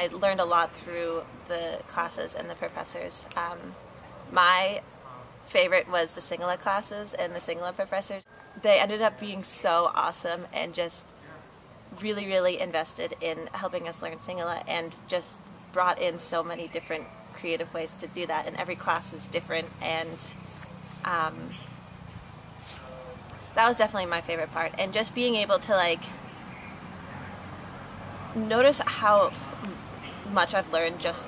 I learned a lot through the classes and the professors. My favorite was the Sinhala classes and the Sinhala professors. They ended up being so awesome and just really, really invested in helping us learn Sinhala and just brought in so many different creative ways to do that, and every class was different, and that was definitely my favorite part. And just being able to like notice how much I've learned just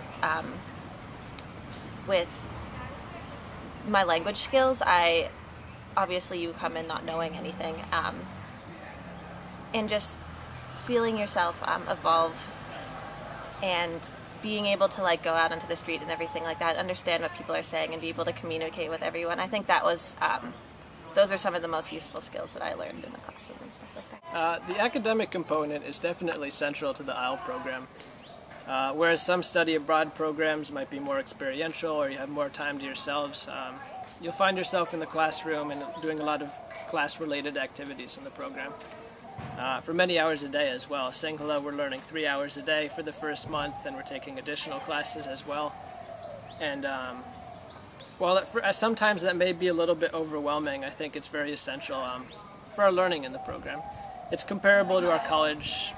with my language skills. Obviously you come in not knowing anything, and just feeling yourself evolve and being able to like go out onto the street and everything like that, understand what people are saying and be able to communicate with everyone. I think that was those are some of the most useful skills that I learned in the classroom and stuff like that. The academic component is definitely central to the IEL program. Whereas some study abroad programs might be more experiential or you have more time to yourselves, you'll find yourself in the classroom and doing a lot of class-related activities in the program. For many hours a day as well. Sinhala, we're learning 3 hours a day for the first month, and we're taking additional classes as well. And while sometimes that may be a little bit overwhelming, I think it's very essential for our learning in the program. It's comparable to our college,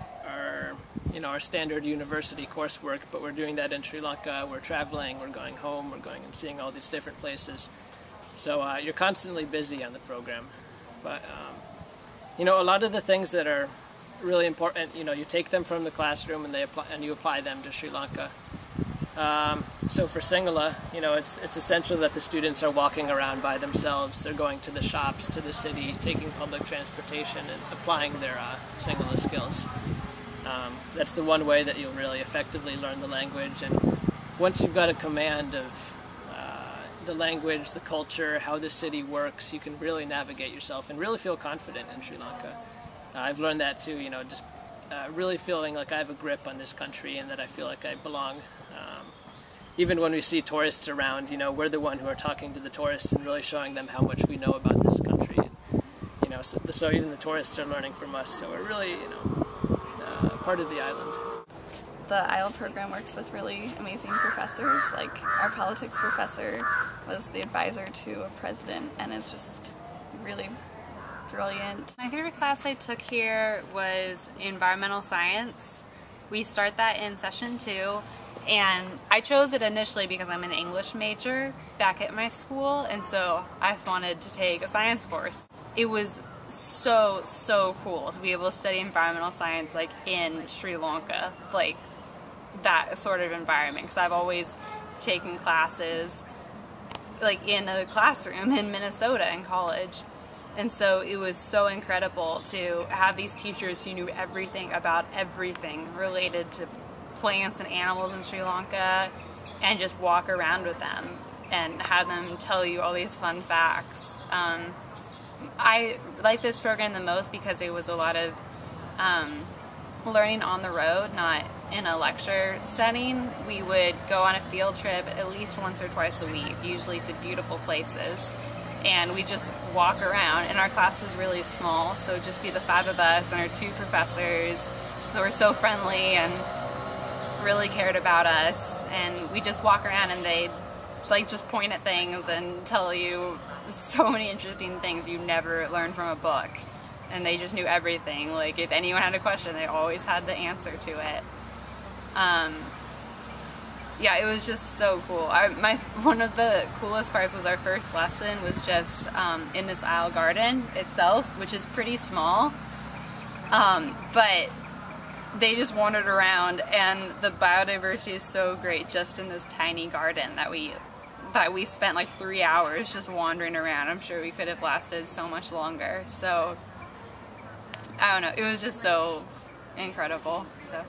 our standard university coursework, but we're doing that in Sri Lanka. We're traveling, we're going home, we're going and seeing all these different places. So you're constantly busy on the program. But a lot of the things that are really important, you take them from the classroom and you apply them to Sri Lanka. So for Sinhala, it's essential that the students are walking around by themselves. They're going to the shops, to the city, taking public transportation and applying their Sinhala skills. That's the one way that you'll really effectively learn the language. And once you've got a command of the language, the culture, how the city works, you can really navigate yourself and really feel confident in Sri Lanka. I've learned that too, just really feeling like I have a grip on this country and that I feel like I belong. Even when we see tourists around, we're the one who are talking to the tourists and really showing them how much we know about this country. And, so even the tourists are learning from us, so we're really, part of the island. The IEL program works with really amazing professors. Like our politics professor was the advisor to a president, and it's just really brilliant. My favorite class I took here was environmental science. We start that in session 2, and I chose it initially because I'm an English major back at my school, and so I just wanted to take a science course. It was so cool to be able to study environmental science like in Sri Lanka, like that sort of environment, because I've always taken classes like in a classroom in Minnesota in college, and so it was so incredible to have these teachers who knew everything about everything related to plants and animals in Sri Lanka, and just walk around with them and have them tell you all these fun facts. I like this program the most because it was a lot of learning on the road, not in a lecture setting. We would go on a field trip at least once or twice a week, usually to beautiful places, and we just walk around. And our class was really small, so it'd just be the 5 of us and our 2 professors who were so friendly and really cared about us, and we just walk around and they'd like just point at things and tell you so many interesting things you never learned from a book. And they just knew everything. Like if anyone had a question, they always had the answer to it. Yeah, it was just so cool. One of the coolest parts was our first lesson was just in this IEL garden itself, which is pretty small. But they just wandered around, and the biodiversity is so great just in this tiny garden that we spent like 3 hours just wandering around. I'm sure we could have lasted so much longer. So I don't know, it was just so incredible. So